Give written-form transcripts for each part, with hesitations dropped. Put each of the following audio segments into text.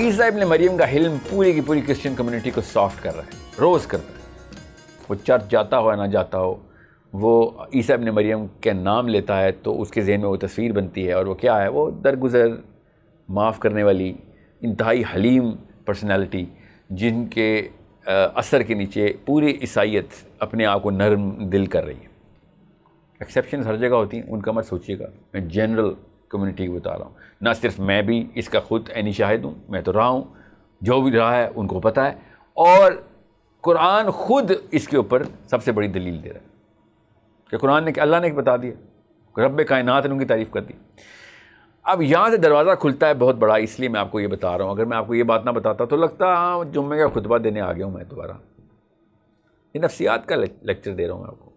عیسیٰ ابن مریم کا حلم پوری کی پوری کرسچن کمیونٹی کو سافٹ کر رہا ہے، روز کرتا ہے. وہ چرچ جاتا ہو یا نہ جاتا ہو، وہ عیسیٰ ابن مریم کے نام لیتا ہے تو اس کے ذہن میں وہ تصویر بنتی ہے، اور وہ کیا ہے؟ وہ درگزر، معاف کرنے والی، انتہائی حلیم پرسنالٹی، جن کے اثر کے نیچے پوری عیسائیت اپنے آپ کو نرم دل کر رہی ہے. ایکسیپشنز ہر جگہ ہوتی ہیں، ان کا مت سوچیے گا، میں جنرل کمیونٹی کو بتا رہا ہوں. نہ صرف میں بھی اس کا خود عینی شاہد ہوں، میں تو رہا ہوں، جو بھی رہا ہے ان کو پتہ ہے، اور قرآن خود اس کے اوپر سب سے بڑی دلیل دے رہا ہے کہ قرآن نے، کہ اللہ نے بتا دیا، رب کائنات نے ان کی تعریف کر دی. اب یہاں سے دروازہ کھلتا ہے بہت بڑا، اس لیے میں آپ کو یہ بتا رہا ہوں. اگر میں آپ کو یہ بات نہ بتاتا تو لگتا ہاں جمعے کا خطبہ دینے آ گیا ہوں میں دوبارہ. یہ نفسیات کا لیکچر دے رہا ہوں میں آپ کو،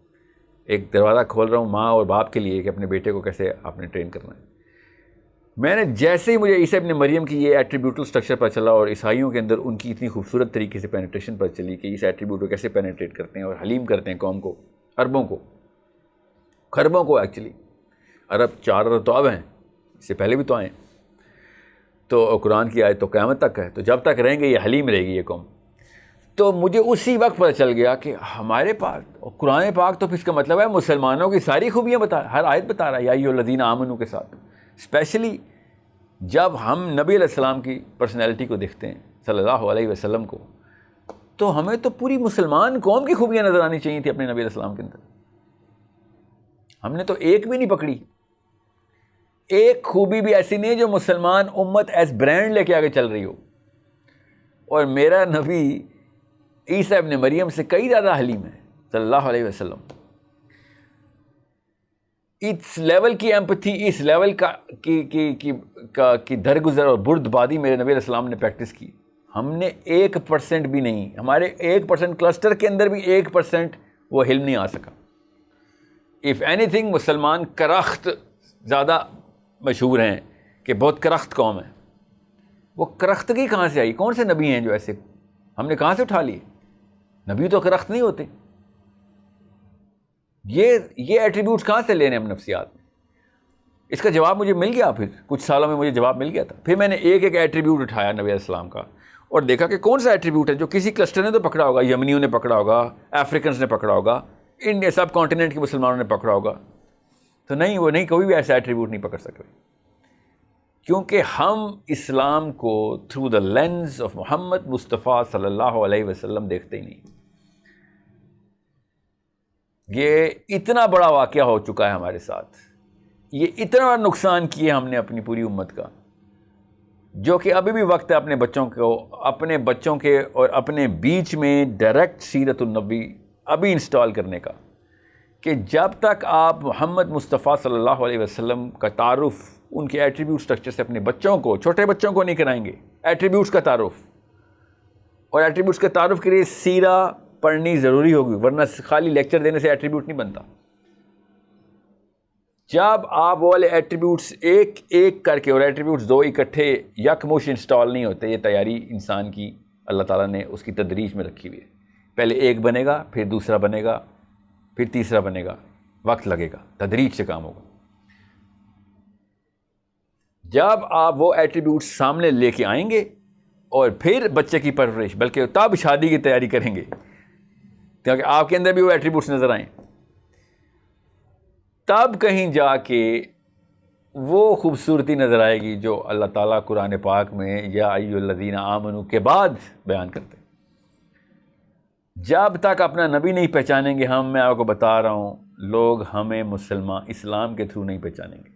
ایک دروازہ کھول رہا ہوں ماں اور باپ کے لیے کہ اپنے بیٹے کو کیسے آپ نے ٹرین کرنا ہے. میں نے جیسے ہی مجھے عیسیٰ ابن مریم کی یہ ایٹریبیوٹل سٹرکچر پر چلا اور عیسائیوں کے اندر ان کی اتنی خوبصورت طریقے سے پینیٹریشن پر چلی کہ اس ایٹریبیوٹ کو کیسے پینیٹریٹ کرتے ہیں اور حلیم کرتے ہیں قوم کو، اربوں کو، خربوں کو. ایکچولی عرب 4 ارب تو اب ہیں، اس سے پہلے بھی تو آئے ہیں. تو قرآن کی آیت تو قیامت تک ہے، تو جب تک رہیں گے یہ حلیم رہے گی یہ قوم. تو مجھے اسی وقت پتہ چل گیا کہ ہمارے پاس قرآن پاک تو اس کا مطلب ہے مسلمانوں کی ساری خوبیاں بتا، ہر آیت بتا رہا ہے یا ایھا الذین آمنوا کے ساتھ. اسپیشلی جب ہم نبی علیہ السلام کی پرسنالٹی کو دیکھتے ہیں صلی اللہ علیہ وسلم کو، تو ہمیں تو پوری مسلمان قوم کی خوبیاں نظر آنی چاہیے تھی اپنے نبی علیہ السلام کے اندر. ہم نے تو ایک بھی نہیں پکڑی، ایک خوبی بھی ایسی نہیں ہے جو مسلمان امت ایز برانڈ لے کے آگے چل رہی ہو. اور میرا نبی عیسیٰ ابن مریم سے کئی زیادہ حلیم ہے صلی اللہ علیہ وسلم. اس لیول کی ایمپتھی، اس لیول کی درگزر اور بردباری میرے نبی علیہ السلام نے پریکٹس کی. ہم نے 1% بھی نہیں، ہمارے 1% کلسٹر کے اندر بھی 1% وہ حلم نہیں آ سکا. اف اینی تھنگ مسلمان کرخت زیادہ مشہور ہیں کہ بہت کرخت قوم ہے. وہ کرختگی کہاں سے آئی؟ کون سے نبی ہیں جو ایسے ہم نے کہاں سے اٹھا لیے؟ نبی تو کرخت نہیں ہوتے. یہ ایٹریبیوٹس کہاں سے لینے ہم نفسیات میں؟ اس کا جواب مجھے مل گیا. پھر کچھ سالوں میں مجھے جواب مل گیا تھا. پھر میں نے ایک ایک ایٹریبیوٹ اٹھایا نبی علیہ السلام کا اور دیکھا کہ کون سا ایٹریبیوٹ ہے جو کسی کلسٹر نے تو پکڑا ہوگا، یمنیوں نے پکڑا ہوگا، افریکنز نے پکڑا ہوگا، انڈیا سب کانٹیننٹ کے مسلمانوں نے پکڑا ہوگا. تو نہیں، وہ نہیں، کوئی بھی ایسا ایٹریبیوٹ نہیں پکڑ سکے، کیونکہ ہم اسلام کو تھرو دا لینز آف محمد مصطفیٰ صلی اللہ علیہ وسلم دیکھتے ہی نہیں. یہ اتنا بڑا واقعہ ہو چکا ہے ہمارے ساتھ، یہ اتنا بڑا نقصان کیا ہم نے اپنی پوری امت کا، جو کہ ابھی بھی وقت ہے اپنے بچوں کے اور اپنے بیچ میں ڈائریکٹ سیرت النبی ابھی انسٹال کرنے کا. کہ جب تک آپ محمد مصطفیٰ صلی اللہ علیہ وسلم کا تعارف ان کے ایٹریبیوٹ سٹرکچر سے اپنے بچوں کو، چھوٹے بچوں کو نہیں کرائیں گے ایٹریبیوٹس کا تعارف، اور ایٹریبیوٹس کے تعارف کے لیے سیرہ پڑھنی ضروری ہوگی، ورنہ خالی لیکچر دینے سے ایٹریبیوٹ نہیں بنتا. جب آپ وہ والے ایٹریبیوٹس ایک ایک کر کے، اور ایٹریبیوٹس 2 اکٹھے یکمشت انسٹال نہیں ہوتے، یہ تیاری انسان کی اللہ تعالیٰ نے اس کی تدریج میں رکھی ہوئی ہے. پہلے ایک بنے گا، پھر دوسرا بنے گا، پھر تیسرا بنے گا، وقت لگے گا، تدریج سے کام ہوگا. جب آپ وہ ایٹریبیوٹس سامنے لے کے آئیں گے اور پھر بچے کی پرورش، بلکہ تب شادی کی تیاری کریں گے کیونکہ آپ کے اندر بھی وہ ایٹریبیوٹس نظر آئیں، تب کہیں جا کے وہ خوبصورتی نظر آئے گی جو اللہ تعالیٰ قرآن پاک میں یا ایھا الذین آمنوا کے بعد بیان کرتے ہیں. جب تک اپنا نبی نہیں پہچانیں گے ہم، میں آپ کو بتا رہا ہوں، لوگ ہمیں مسلمان اسلام کے تھرو نہیں پہچانیں گے.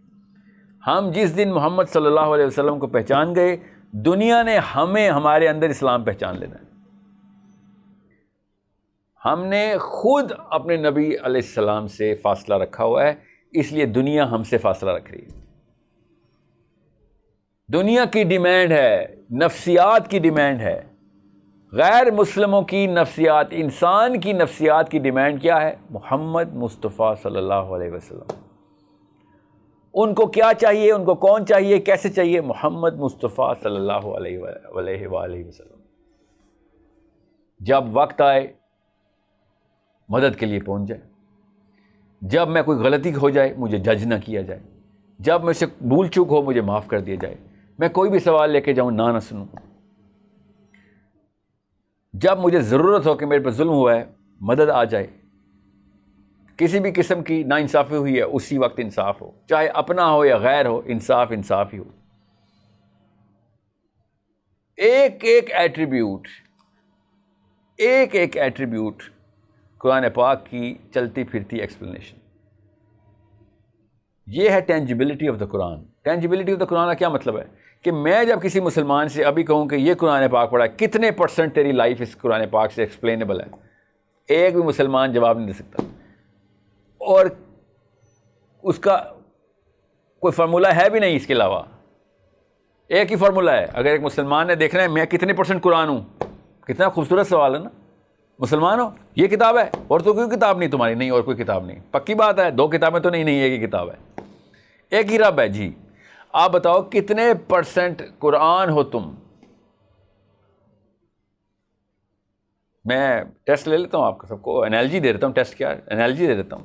ہم جس دن محمد صلی اللہ علیہ وسلم کو پہچان گئے، دنیا نے ہمیں ہمارے اندر اسلام پہچان لینا ہے. ہم نے خود اپنے نبی علیہ السلام سے فاصلہ رکھا ہوا ہے، اس لیے دنیا ہم سے فاصلہ رکھ رہی ہے. دنیا کی ڈیمانڈ ہے، نفسیات کی ڈیمانڈ ہے، غیر مسلموں کی نفسیات، انسان کی نفسیات کی ڈیمانڈ کیا ہے؟ محمد مصطفیٰ صلی اللہ علیہ وسلم. ان کو کیا چاہیے؟ ان کو کون چاہیے؟ کیسے چاہیے؟ محمد مصطفیٰ صلی اللہ علیہ وآلہ وسلم. جب وقت آئے مدد کے لیے پہنچ جائے، جب میں کوئی غلطی ہو جائے مجھے جج نہ کیا جائے، جب مجھ سے بھول چوک ہو مجھے معاف کر دیا جائے، میں کوئی بھی سوال لے کے جاؤں نہ سنوں، جب مجھے ضرورت ہو کہ میرے پر ظلم ہوا ہے مدد آ جائے, کسی بھی قسم کی ناانصافی ہوئی ہے اسی وقت انصاف ہو, چاہے اپنا ہو یا غیر ہو, انصاف انصاف ہی ہو. ایک ایک ایٹریبیوٹ قرآن پاک کی چلتی پھرتی ایکسپلینیشن. یہ ہے ٹینجیبلٹی of the Quran. ٹینجیبلٹی of the قرآن کا کیا مطلب ہے کہ میں جب کسی مسلمان سے ابھی کہوں کہ یہ قرآن پاک پڑھا, کتنے % تیری لائف اس قرآن پاک سے ایکسپلینیبل ہے, ایک بھی مسلمان جواب نہیں دے سکتا. اور اس کا کوئی فارمولہ ہے بھی نہیں اس کے علاوہ. ایک ہی فارمولہ ہے. اگر ایک مسلمان نے دیکھنا ہے میں کتنے % قرآن ہوں, کتنا خوبصورت سوال ہے نا. مسلمان ہو, یہ کتاب ہے, اور تو کوئی کتاب نہیں تمہاری, نہیں اور کوئی کتاب نہیں. پکی بات ہے, 2 کتابیں تو نہیں, ایک ہی کتاب ہے, ایک ہی رب ہے. جی آپ بتاؤ کتنے % قرآن ہو تم. میں ٹیسٹ لے لیتا ہوں, آپ کو سب کو انالوجی دے دیتا ہوں. ٹیسٹ کیا انالوجی دے دیتا ہوں.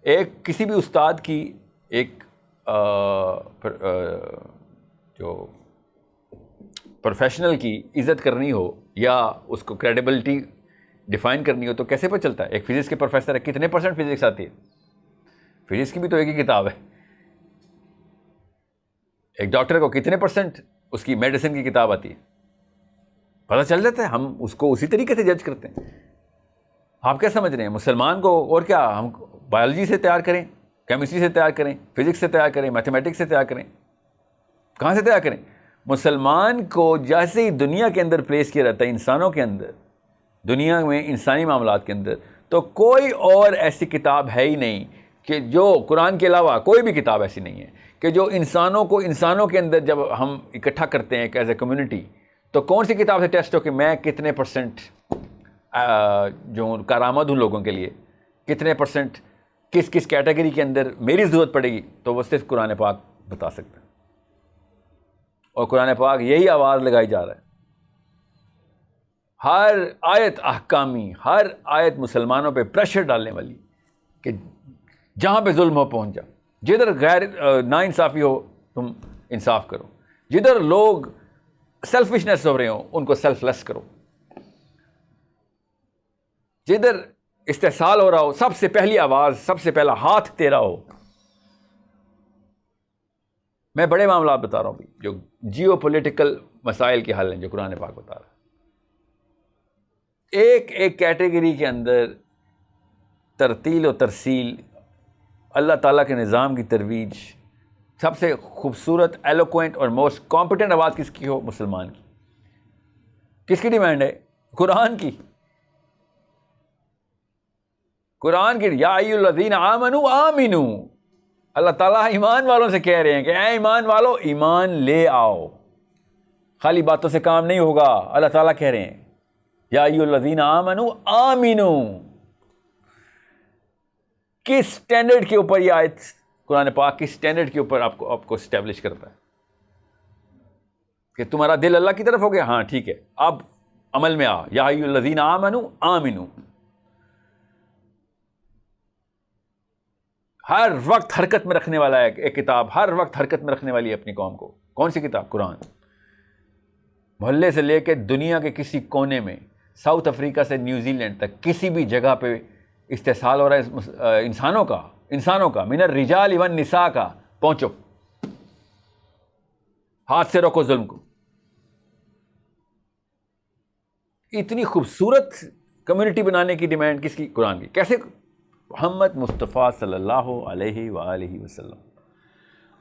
ایک کسی بھی استاد کی ایک جو پروفیشنل کی عزت کرنی ہو یا اس کو کریڈیبلٹی ڈیفائن کرنی ہو تو کیسے پتہ چلتا ہے؟ ایک فزکس کے پروفیسر ہے, کتنے % فزکس آتی ہے؟ فزکس کی بھی تو ایک ہی کتاب ہے. ایک ڈاکٹر کو کتنے % اس کی میڈیسن کی کتاب آتی ہے؟ پتہ چل جاتا ہے. ہم اس کو اسی طریقے سے جج کرتے ہیں. آپ کیا سمجھ رہے ہیں مسلمان کو؟ اور کیا ہم بایولوجی سے تیار کریں, کیمسٹری سے تیار کریں, فزکس سے تیار کریں, میتھمیٹکس سے تیار کریں, کہاں سے تیار کریں؟ مسلمان کو جیسے ہی دنیا کے اندر پلیس کیا جاتا ہے, انسانوں کے اندر, دنیا میں انسانی معاملات کے اندر, تو کوئی اور ایسی کتاب ہے ہی نہیں کہ جو قرآن کے علاوہ کوئی بھی کتاب ایسی نہیں ہے کہ جو انسانوں کے اندر جب ہم اکٹھا کرتے ہیں ایز اے کمیونٹی, تو کون سی کتاب سے ٹیسٹ ہو کہ میں کتنے % جو کارآمد ہوں لوگوں کے لیے, کتنے % کس کیٹیگری کے اندر میری ضرورت پڑے گی, تو وہ صرف قرآن پاک بتا سکتا ہے. اور قرآن پاک یہی آواز لگائی جا رہا ہے. ہر آیت احکامی, ہر آیت مسلمانوں پہ پریشر ڈالنے والی کہ جہاں پہ ظلم ہو پہنچ جا, جدھر غیر ناانصافی ہو تم انصاف کرو, جدھر لوگ سیلفشنس ہو رہے ہوں ان کو سیلف لیس کرو, جدھر استحصال ہو رہا ہو سب سے پہلی آواز, سب سے پہلا ہاتھ تیرا ہو. میں بڑے معاملات بتا رہا ہوں جو جیو پولیٹیکل مسائل کے حل ہیں جو قرآن پاک بتا رہا ہے. ایک ایک کیٹیگری کے اندر ترتیل و ترسیل, اللہ تعالیٰ کے نظام کی ترویج. سب سے خوبصورت, ایلوکوینٹ اور موسٹ کمپیٹنٹ آواز کس کی ہو؟ مسلمان کی. کس کی ڈیمانڈ ہے؟ قرآن کی. قرآن کی, یا ایھا الذین آمنوا آمنوا. اللہ تعالیٰ ایمان والوں سے کہہ رہے ہیں کہ اے ایمان والو ایمان لے آؤ, خالی باتوں سے کام نہیں ہوگا. اللہ تعالیٰ کہہ رہے ہیں یا ایھا الذین آمنوا آمنوا. کس سٹینڈرڈ کے اوپر یہ آیت قرآن پاک کس سٹینڈرڈ کے اوپر آپ کو اسٹیبلش کرتا ہے کہ تمہارا دل اللہ کی طرف ہو گیا؟ ہاں ٹھیک ہے, اب عمل میں آ. یا ایھا الذین آمنوا آمنوا. ہر وقت حرکت میں رکھنے والا ہے ایک کتاب, ہر وقت حرکت میں رکھنے والی ہے اپنی قوم کو. کون سی کتاب؟ قرآن. محلے سے لے کے دنیا کے کسی کونے میں, ساؤتھ افریقہ سے نیوزی لینڈ تک, کسی بھی جگہ پہ استحصال ہو رہا ہے انسانوں کا من الرجال والنساء کا. پہنچو, ہاتھ سے روکو ظلم کو. اتنی خوبصورت کمیونٹی بنانے کی ڈیمانڈ کس کی؟ قرآن کی. کیسے؟ محمد مصطفیٰ صلی اللہ علیہ وآلہ وسلم.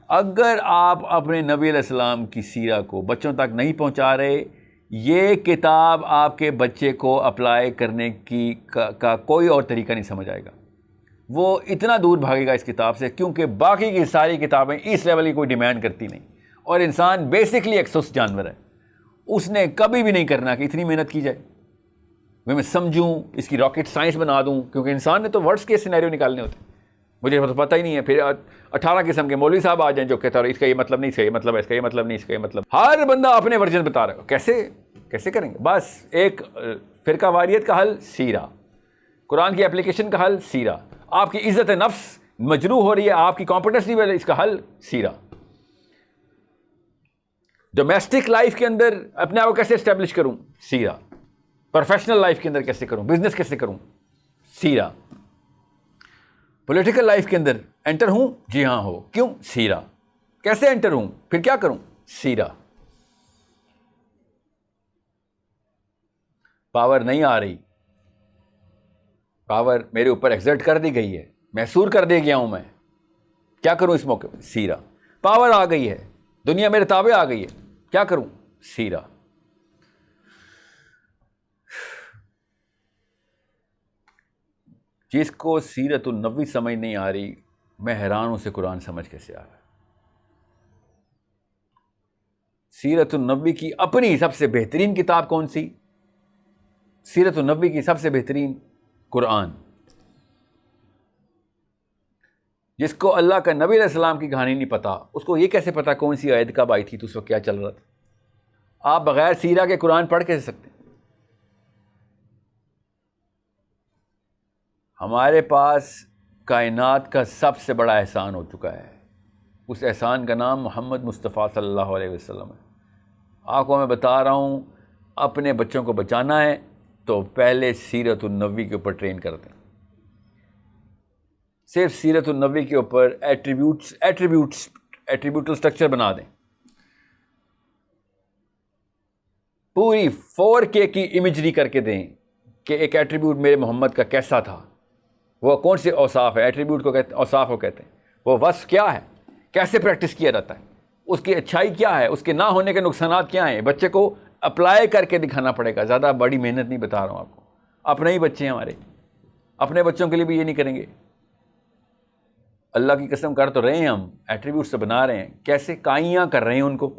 اگر آپ اپنے نبی علیہ السلام کی سیرہ کو بچوں تک نہیں پہنچا رہے, یہ کتاب آپ کے بچے کو اپلائی کرنے کا کوئی اور طریقہ نہیں سمجھ آئے گا. وہ اتنا دور بھاگے گا اس کتاب سے, کیونکہ باقی کی ساری کتابیں اس لیول کی کوئی ڈیمانڈ کرتی نہیں. اور انسان بیسکلی ایک سست جانور ہے, اس نے کبھی بھی نہیں کرنا کہ اتنی محنت کی جائے, میں سمجھوں, اس کی راکٹ سائنس بنا دوں, کیونکہ انسان نے تو ورڈس کے سینیریو نکالنے ہوتے ہیں. مجھے تو پتہ ہی نہیں ہے. پھر 18 قسم کے مولوی صاحب آ جائیں جو کہتا ہے اس کا یہ مطلب نہیں, اس کا یہ مطلب ہے, اس کا یہ مطلب نہیں, اس کا یہ مطلب. ہر بندہ اپنے ورژن بتا رہا ہے. کیسے کریں گے؟ بس ایک فرقہ واریت کا حل سیرہ, قرآن کی اپلیکیشن کا حل سیرہ. آپ کی عزت نفس مجروح ہو رہی ہے, آپ کی کانفیڈنس نہیں, اس کا حل سیرہ. ڈومیسٹک لائف کے اندر اپنے آپ کو کیسے اسٹیبلش کروں؟ سیرہ. پروفیشنل لائف کے اندر کیسے کروں, بزنس کیسے کروں, سیرہ. پولیٹیکل لائف کے اندر انٹر ہوں, جی ہاں ہو, کیوں, سیرہ. کیسے انٹر ہوں, پھر کیا کروں, سیرہ. پاور نہیں آ رہی, پاور میرے اوپر ایگزرٹ کر دی گئی ہے, محصور کر دے گیا ہوں میں, کیا کروں اس موقع پہ, سیرہ. پاور آ گئی ہے, دنیا میرے تابع آ گئی ہے, کیا کروں, سیرہ. جس کو سیرت النبی سمجھ نہیں آ رہی, میں حیران ہوں سے قرآن سمجھ کیسے آ رہا ہے. سیرت النبی کی اپنی سب سے بہترین کتاب کون سی, سیرت النبی کی سب سے بہترین قرآن. جس کو اللہ کا نبی علیہ السلام کی کہانی نہیں پتا, اس کو یہ کیسے پتا کون سی آیت کب آئی تھی, تو اس وقت کیا چل رہا تھا. آپ بغیر سیرہ کے قرآن پڑھ کیسے سکتے ہیں. ہمارے پاس کائنات کا سب سے بڑا احسان ہو چکا ہے, اس احسان کا نام محمد مصطفیٰ صلی اللہ علیہ وسلم ہے. آپ کو میں بتا رہا ہوں, اپنے بچوں کو بچانا ہے تو پہلے سیرت النبی کے اوپر ٹرین کر دیں. صرف سیرت النبی کے اوپر ایٹریبیوٹل سٹرکچر بنا دیں. پوری 4K کی امیجری کر کے دیں کہ ایک ایٹریبیوٹ میرے محمد کا کیسا تھا, وہ کون سے اوصاف ہے, ایٹریبیوٹ کو کہتے ہیں, اوصاف کو کہتے ہیں, وہ وصف کیا ہے, کیسے پریکٹس کیا جاتا ہے, اس کی اچھائی کیا ہے, اس کے نہ ہونے کے نقصانات کیا ہیں. بچے کو اپلائی کر کے دکھانا پڑے گا, زیادہ بڑی محنت نہیں بتا رہا ہوں آپ کو. اپنے ہی بچے ہیں ہمارے, اپنے بچوں کے لیے بھی یہ نہیں کریں گے. اللہ کی قسم کر تو رہے ہیں ہم, ایٹریبیوٹ سے بنا رہے ہیں, کیسے کائیاں کر رہے ہیں ان کو.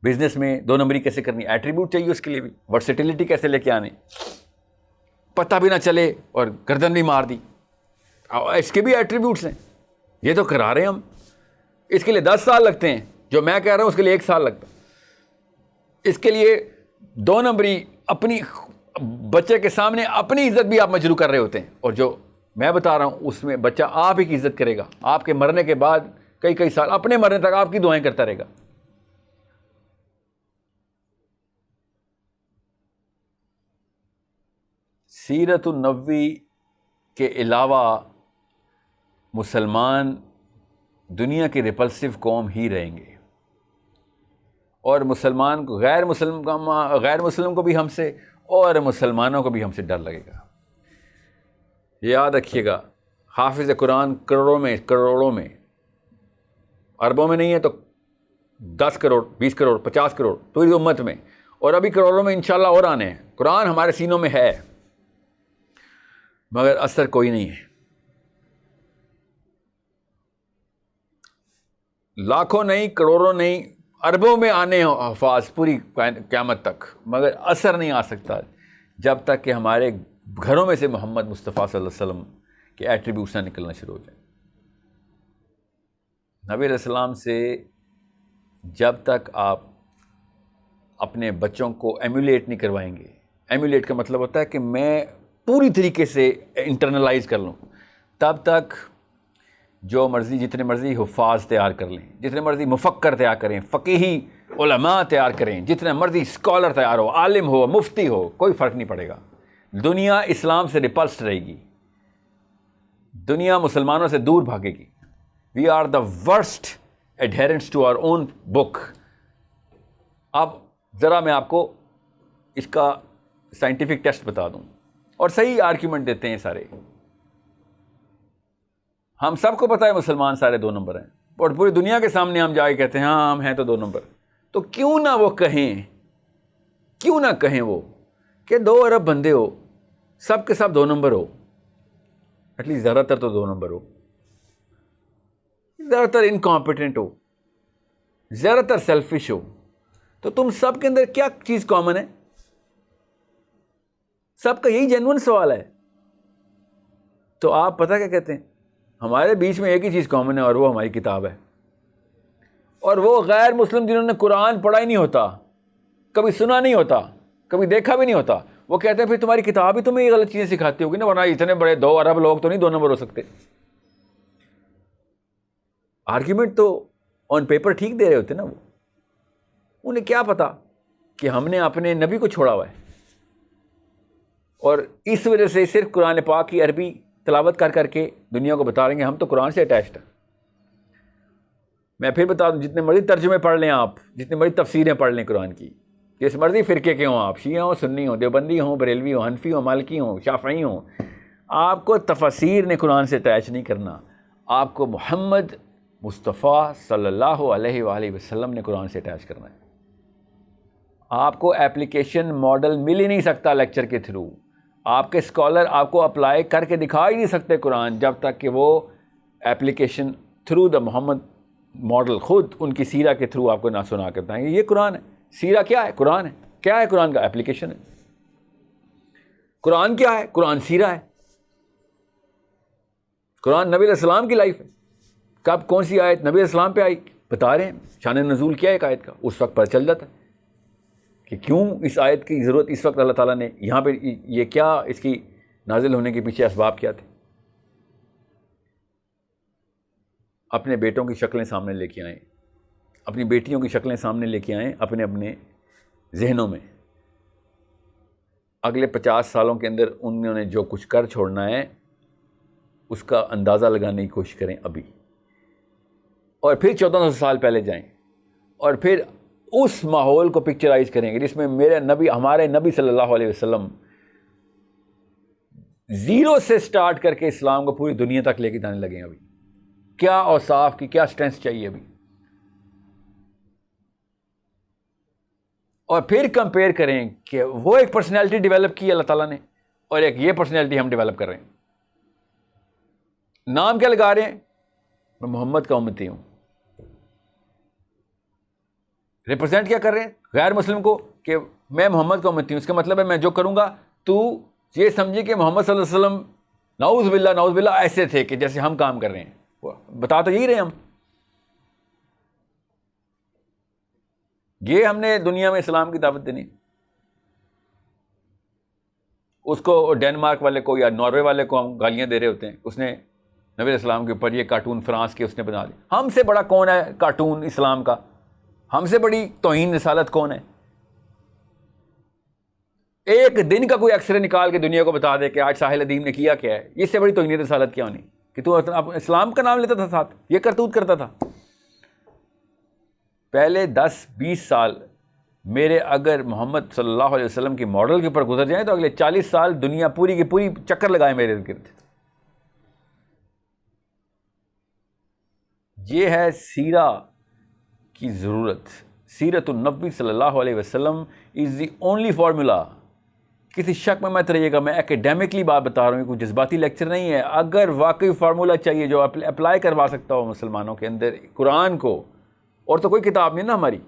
بزنس میں 2 نمبری کیسے کرنی, ایٹریبیوٹ چاہیے اس کے لیے بھی. ورسٹیلٹی کیسے لے کے آنے, پتہ بھی نہ چلے اور گردن بھی مار دی, اس کے بھی ایٹریبیوٹس ہیں. یہ تو کرا رہے ہیں ہم, اس کے لیے 10 سال لگتے ہیں, جو میں کہہ رہا ہوں اس کے لیے 1 سال لگتا. اس کے لیے 2 نمبری اپنی بچے کے سامنے اپنی عزت بھی آپ مجروح کر رہے ہوتے ہیں, اور جو میں بتا رہا ہوں اس میں بچہ آپ ہی کی عزت کرے گا. آپ کے مرنے کے بعد کئی سال, اپنے مرنے تک آپ کی دعائیں کرتا رہے گا. سیرت النبی کے علاوہ مسلمان دنیا کی ریپلسو قوم ہی رہیں گے, اور مسلمان کو غیر مسلم کو بھی ہم سے, اور مسلمانوں کو بھی ہم سے ڈر لگے گا. یاد رکھیے گا, حافظ قرآن کروڑوں میں, اربوں میں نہیں ہے تو 10 کروڑ 20 کروڑ 50 کروڑ پوری امت میں, اور ابھی کروڑوں میں انشاءاللہ اور آنے ہیں. قرآن ہمارے سینوں میں ہے, مگر اثر کوئی نہیں ہے. لاکھوں نہیں, کروڑوں نہیں, اربوں میں آنے حفاظ پوری قیامت تک, مگر اثر نہیں آ سکتا جب تک کہ ہمارے گھروں میں سے محمد مصطفیٰ صلی اللہ علیہ وسلم کے ایٹریبیوٹس نہ نکلنا شروع ہو جائیں. نبی علیہ السلام سے جب تک آپ اپنے بچوں کو ایمولیٹ نہیں کروائیں گے, ایمولیٹ کا مطلب ہوتا ہے کہ میں پوری طریقے سے انٹرنلائز کر لوں, تب تک جو مرضی جتنے مرضی حفاظ تیار کر لیں, جتنے مرضی مفکر تیار کریں, فقیہی علماء تیار کریں, جتنے مرضی اسکالر تیار ہو, عالم ہو, مفتی ہو, کوئی فرق نہیں پڑے گا. دنیا اسلام سے ریپلسڈ رہے گی, دنیا مسلمانوں سے دور بھاگے گی. We are the worst adherents to our own book. اب ذرا میں آپ کو اس کا سائنٹیفک ٹیسٹ بتا دوں, اور صحیح آرگیومنٹ دیتے ہیں سارے. ہم سب کو پتہ ہے مسلمان سارے 2 نمبر ہیں, اور پوری دنیا کے سامنے ہم جا کے کہتے ہیں ہاں ہم ہیں تو 2 نمبر. تو کیوں نہ وہ کہیں وہ کہ 2 ارب بندے ہو, سب کے سب 2 نمبر ہو, ایٹ لیسٹ زیادہ تر تو 2 نمبر ہو, زیادہ تر انکمپیٹنٹ ہو, زیادہ تر سیلفش ہو, تو تم سب کے اندر کیا چیز کامن ہے؟ سب کا یہی جینوئن سوال ہے. تو آپ پتہ کیا کہتے ہیں, ہمارے بیچ میں ایک ہی چیز کامن ہے, اور وہ ہماری کتاب ہے. اور وہ غیر مسلم جنہوں نے قرآن پڑھا ہی نہیں ہوتا, کبھی سنا نہیں ہوتا, کبھی دیکھا بھی نہیں ہوتا, وہ کہتے ہیں پھر تمہاری کتاب ہی تمہیں یہ غلط چیزیں سکھاتی ہوگی نا, ورنہ اتنے بڑے 2 ارب لوگ تو نہیں 2 نمبر ہو سکتے. آرگیومنٹ تو آن پیپر ٹھیک دے رہے ہوتے نا وہ, انہیں کیا پتا کہ ہم نے اپنے نبی کو چھوڑا ہوا ہے، اور اس وجہ سے صرف قرآن پاک کی عربی تلاوت کر کر کے دنیا کو بتا رہے ہیں ہم تو قرآن سے اٹیچڈ ہیں۔ میں پھر بتا دوں، جتنے مرضی ترجمے پڑھ لیں آپ، جتنے مرضی تفسیریں پڑھ لیں قرآن کی، جس مرضی فرقے کے ہوں آپ، شیعہ ہوں، سنی ہوں، دیوبندی ہوں، بریلوی ہوں، حنفی ہوں، مالکی ہوں، شافعی ہوں، آپ کو تفاسیر نے قرآن سے اٹیچ نہیں کرنا، آپ کو محمد مصطفیٰ صلی اللہ علیہ وآلہ وسلم نے قرآن سے اٹیچ کرنا ہے۔ آپ کو ایپلیکیشن ماڈل مل ہی نہیں سکتا لیکچر کے تھرو، آپ کے اسکالر آپ کو اپلائی کر کے دکھا ہی نہیں سکتے قرآن جب تک کہ وہ application through the Muhammad model خود ان کی سیرہ کے تھرو آپ کو نہ سنا کے بتائیں گے یہ قرآن ہے۔ سیرہ کیا ہے؟ قرآن ہے۔ کیا ہے قرآن کا؟ ایپلیکیشن ہے۔ قرآن کیا ہے؟ قرآن سیرہ ہے۔ قرآن نبی علیہ السلام کی لائف ہے۔ کب کون سی آیت نبی علیہ السلام پہ آئی بتا رہے ہیں، شان نزول کیا ہے ایک آیت کا، اس وقت پتہ چل جاتا ہے کہ کیوں اس آیت کی ضرورت اس وقت اللہ تعالیٰ نے یہاں پہ، یہ کیا اس کی نازل ہونے کے پیچھے اسباب کیا تھے۔ اپنے بیٹوں کی شکلیں سامنے لے کے آئیں، اپنی بیٹیوں کی شکلیں سامنے لے کے آئیں اپنے اپنے ذہنوں میں۔ اگلے 50 سالوں کے اندر انہوں نے جو کچھ کر چھوڑنا ہے اس کا اندازہ لگانے کی کوشش کریں ابھی، اور پھر 1400 سال پہلے جائیں اور پھر اس ماحول کو پکچرائز کریں گے جس میں میرے نبی، ہمارے نبی صلی اللہ علیہ وسلم زیرو سے سٹارٹ کر کے اسلام کو پوری دنیا تک لے کے جانے لگے ہیں۔ ابھی کیا اوصاف کی کیا اسٹرینتھ چاہیے ابھی، اور پھر کمپیئر کریں کہ وہ ایک پرسنالٹی ڈیولپ کی اللہ تعالیٰ نے اور ایک یہ پرسنالٹی ہم ڈیولپ کر رہے ہیں۔ نام کیا لگا رہے ہیں؟ میں محمد کا امتی ہوں۔ ریپرزینٹ کیا کر رہے ہیں غیر مسلم کو کہ میں محمد کا امتی ہوں، اس کا مطلب ہے میں جو کروں گا تو یہ سمجھے کہ محمد صلی اللہ علیہ وسلم نعوذ باللہ ایسے تھے کہ جیسے ہم کام کر رہے ہیں۔ بتا تو یہی رہے ہم، یہ ہم نے دنیا میں اسلام کی دعوت دینی۔ اس کو ڈینمارک والے کو یا ناروے والے کو ہم گالیاں دے رہے ہوتے ہیں، اس نے نبی علیہ السلام کے اوپر یہ کارٹون فرانس کے اس نے بنا دیا۔ ہم سے بڑا کون ہے کارٹون اسلام کا؟ ہم سے بڑی توہین رسالت کون ہے؟ ایک دن کا کوئی ایکسرے نکال کے دنیا کو بتا دے کہ آج ساحل ادیم نے کیا کیا ہے، اس سے بڑی توہین رسالت کیا ہونی کہ تو اسلام کا نام لیتا تھا ساتھ، یہ کرتوت کرتا تھا۔ پہلے 10-20 سال میرے اگر محمد صلی اللہ علیہ وسلم کی ماڈل کے اوپر گزر جائیں تو اگلے 40 سال دنیا پوری کی پوری چکر لگائے میرے ارد گرد۔ یہ ہے سیرہ کی ضرورت۔ سیرت النبی صلی اللہ علیہ وسلم از دی اونلی فارمولا۔ کسی شک میں مت رہیے گا، میں اکیڈیمکلی بات بتا رہا ہوں، کوئی جذباتی لیکچر نہیں ہے۔ اگر واقعی فارمولا چاہیے جو اپلائی کروا سکتا ہو مسلمانوں کے اندر قرآن کو، اور تو کوئی کتاب نہیں نا ہماری،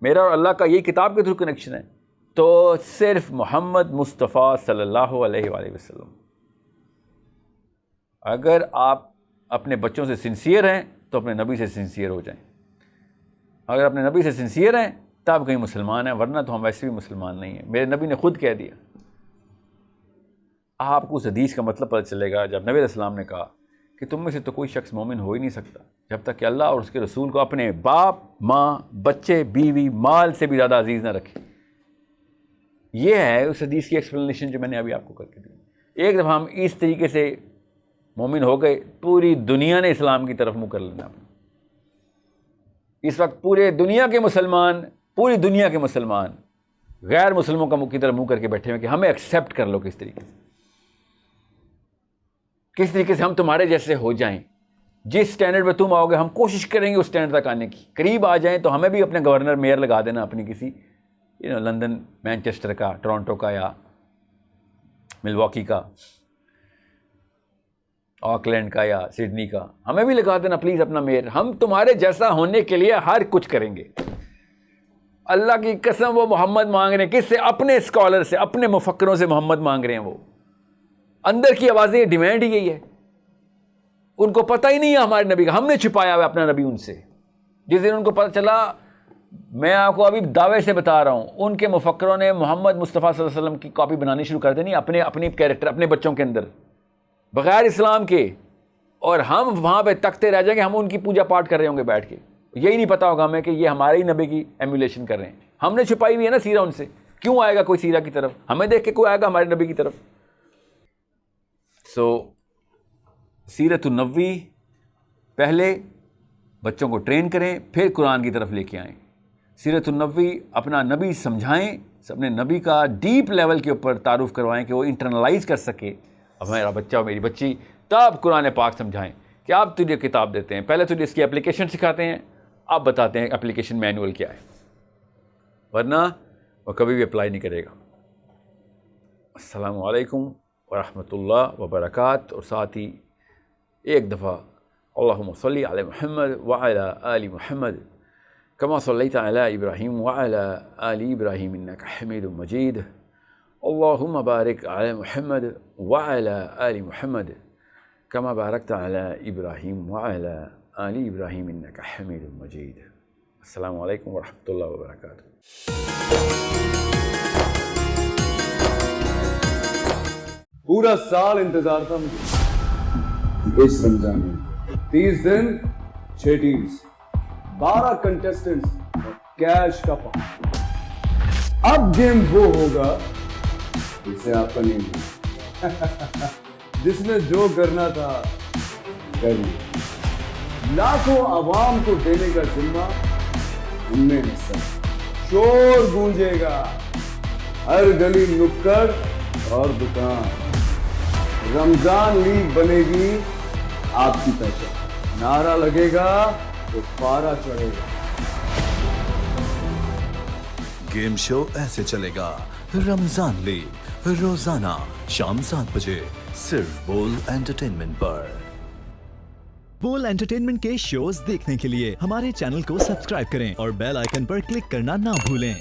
میرا اور اللہ کا یہی کتاب کے تھرو کنیکشن ہے، تو صرف محمد مصطفیٰ صلی اللہ علیہ وآلہ وسلم۔ اگر آپ اپنے بچوں سے سنسیئر ہیں تو اپنے نبی سے سنسیئر ہو جائیں۔ اگر اپنے نبی سے سنسیئر ہیں تب کہیں مسلمان ہیں، ورنہ تو ہم ویسے بھی مسلمان نہیں ہیں۔ میرے نبی نے خود کہہ دیا۔ آپ کو اس حدیث کا مطلب پتہ چلے گا جب نبی علیہ السلام نے کہا کہ تم میں سے تو کوئی شخص مومن ہو ہی نہیں سکتا جب تک کہ اللہ اور اس کے رسول کو اپنے باپ، ماں، بچے، بیوی، مال سے بھی زیادہ عزیز نہ رکھے۔ یہ ہے اس حدیث کی ایکسپلینیشن جو میں نے ابھی آپ کو کر کے دی۔ ایک دفعہ ہم اس طریقے سے مومن ہو گئے، پوری دنیا نے اسلام کی طرف منہ کر لینا۔ اس وقت پورے دنیا کے مسلمان غیر مسلموں کا کی طرف منہ کر کے بیٹھے ہوئے کہ ہمیں ایکسیپٹ کر لو، کس طریقے سے ہم تمہارے جیسے ہو جائیں، جس سٹینڈرڈ پہ تم آؤ گے ہم کوشش کریں گے اس سٹینڈرڈ تک آنے کی، قریب آ جائیں تو ہمیں بھی اپنے گورنر میئر لگا دینا اپنی کسی لندن، مینچسٹر کا، ٹورانٹو کا یا ملواکی کا، آکلینڈ کا یا سڈنی کا، ہمیں بھی لگا دینا پلیز اپنا میئر۔ ہم تمہارے جیسا ہونے کے لیے ہر کچھ کریں گے۔ اللہ کی قسم وہ محمد مانگ رہے ہیں، کس سے؟ اپنے اسکالر سے، اپنے مفکروں سے محمد مانگ رہے ہیں۔ وہ اندر کی آوازیں، ڈیمانڈ ہی یہی ہے۔ ان کو پتہ ہی نہیں ہے ہمارے نبی کا، ہم نے چھپایا ہوا اپنا نبی ان سے۔ جس دن ان کو پتہ چلا، میں آپ کو ابھی دعوے سے بتا رہا ہوں، ان کے مفکروں نے محمد مصطفیٰ صلی اللہ علیہ وسلم کی کاپی بنانی شروع کر دینی اپنے کیریکٹر، اپنے بچوں کے اندر، بغیر اسلام کے، اور ہم وہاں پہ تکتے رہ جائیں گے، ہم ان کی پوجا پاٹ کر رہے ہوں گے بیٹھ کے۔ یہی نہیں پتا ہوگا ہمیں کہ یہ ہمارے ہی نبی کی ایمولیشن کر رہے ہیں، ہم نے چھپائی ہوئی ہے نا سیرہ ان سے. کیوں آئے گا کوئی سیرہ کی طرف؟ ہمیں دیکھ کے کوئی آئے گا ہمارے نبی کی طرف؟ سیرت النبوی پہلے بچوں کو ٹرین کریں، پھر قرآن کی طرف لے کے آئیں. سیرت النبوی اپنا نبی سمجھائیں، اپنے نبی کا ڈیپ لیول کے اوپر تعارف کروائیں کہ وہ انٹرنلائز کر سکے. اب میرا بچہ اور میری بچی تب قرآن پاک سمجھائیں کہ آپ تجھے کتاب دیتے ہیں، پہلے تجھے اس کی اپلیکیشن سکھاتے ہیں، آپ بتاتے ہیں اپلیکیشن مینول کیا ہے، ورنہ وہ کبھی بھی اپلائی نہیں کرے گا. السلام علیکم ورحمۃ اللہ وبرکاتہ. اور ساتھ ہی ایک دفعہ اللہم صلی علی محمد وعلی آل محمد کما صلیت علی ابراہیم وعلی آل ابراہیم انک حمید مجید. اللہم بارک علی محمد وعلی آل محمد کما بارکت علی ابراہیم وعلی آل ابراہیم انک حمید مجید. السلام علیکم ورحمۃ اللہ وبرکاتہ. پورا سال انتظار تھا مجھے اس رمضان میں. 30 دن 6 ٹیمز 12 کنٹیسٹنٹس کیش کا پاؤں. اب گیم وہ ہوگا جسے آپ کا نہیں ہوگا. جس نے جو کرنا تھا کر لیا. لاکھوں عوام کو دینے کا ذمہ ہم نے حصہ. شور گونجے گا ہر گلی نکڑ اور دکان. رمضان لیگ بنے گی آپ کی پہچان. نعرہ لگے گا تو پارا چڑھے گا. گیم شو ایسے چلے گا. رمضان لیگ روزانہ شام 7 بجے صرف بول انٹرٹینمنٹ پر. بول انٹرٹینمنٹ کے شوز دیکھنے کے لیے ہمارے چینل کو سبسکرائب کریں اور بیل آئیکن پر کلک کرنا نہ بھولیں.